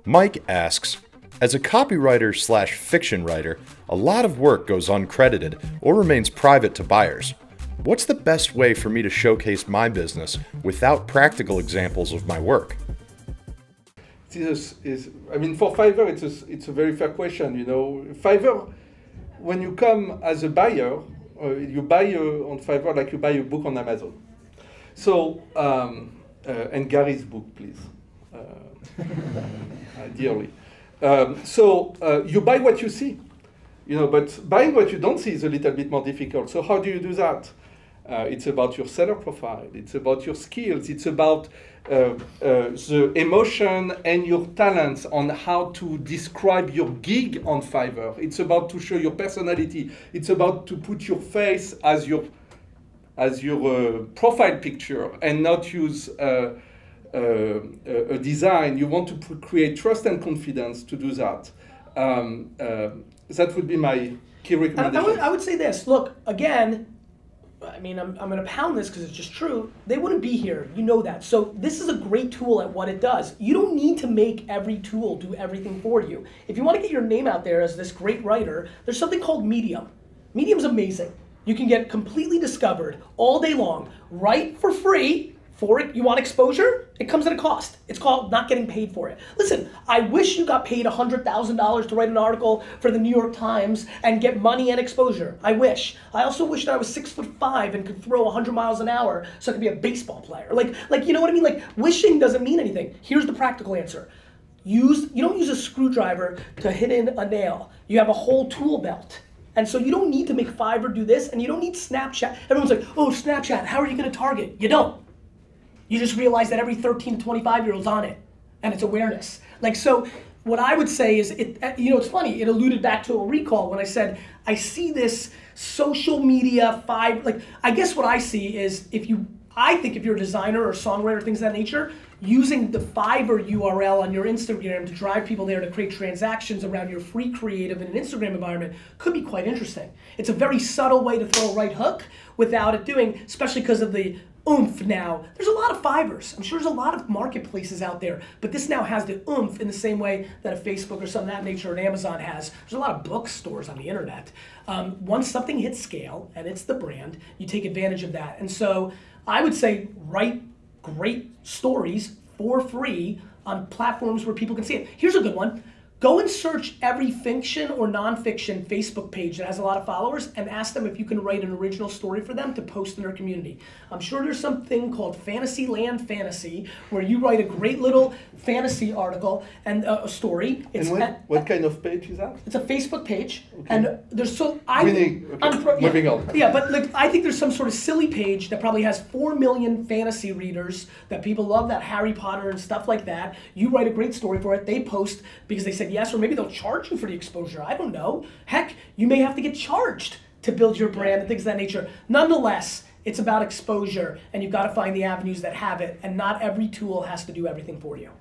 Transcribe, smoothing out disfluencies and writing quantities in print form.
Mike asks, as a copywriter / fiction writer, a lot of work goes uncredited or remains private to buyers. What's the best way for me to showcase my business without practical examples of my work? This is, I mean, for Fiverr, it's a very fair question. You know, Fiverr, when you come as a buyer, you buy on Fiverr like you buy a book on Amazon. So, and Gary's book, please, dearly. So you buy what you see, you know, but buying what you don't see is a little bit more difficult. So how do you do that? It's about your seller profile. It's about your skills. It's about the emotion and your talents on how to describe your gig on Fiverr. It's about to show your personality. It's about to put your face as your profile picture and not use a design. You want to create trust and confidence to do that. That would be my key recommendation. I would say this. Look, again, I mean, I'm going to pound this because it's just true. They wouldn't be here. You know that. So this is a great tool at what it does. You don't need to make every tool do everything for you. If you want to get your name out there as this great writer, there's something called Medium. Medium's amazing. You can get completely discovered all day long, write for free. For it, you want exposure? It comes at a cost. It's called not getting paid for it. Listen, I wish you got paid $100,000 to write an article for the New York Times and get money and exposure. I wish. I also wish that I was 6'5" and could throw 100 miles an hour so I could be a baseball player. Like you know what I mean? Like, wishing doesn't mean anything. Here's the practical answer. You don't use a screwdriver to hit in a nail. You have a whole tool belt. And so you don't need to make Fiverr do this, and you don't need Snapchat. Everyone's like, oh, Snapchat, how are you going to target? You don't. You just realize that every 13 to 25-year-old's on it, and it's awareness. Like, so what I would say is, you know, it's funny, it alluded back to a recall when I said, I see this social media I guess what I see is, I think if you're a designer or songwriter, things of that nature, using the Fiverr URL on your Instagram to drive people there to create transactions around your free creative in an Instagram environment could be quite interesting. It's a very subtle way to throw a right hook without it doing, especially because of the oomph now. There's a lot of Fiverrs. I'm sure there's a lot of marketplaces out there, but this now has the oomph in the same way that a Facebook or something of that nature or an Amazon has. There's a lot of bookstores on the internet. Once something hits scale and it's the brand, you take advantage of that. And so I would say write great stories for free on platforms where people can see it. Here's a good one. Go and search every fiction or nonfiction Facebook page that has a lot of followers and ask them if you can write an original story for them to post in their community. I'm sure there's something called Fantasyland Fantasy where you write a great little fantasy article and a story. What kind of page is that? It's a Facebook page. Okay. And there's moving on. Yeah, but like, I think there's some sort of silly page that probably has 4 million fantasy readers that people love, that Harry Potter and stuff like that. You write a great story for it. They post because they said yes, or maybe they'll charge you for the exposure. I don't know. Heck, you may have to get charged to build your brand and things of that nature. Nonetheless, it's about exposure, and you've got to find the avenues that have it, and not every tool has to do everything for you.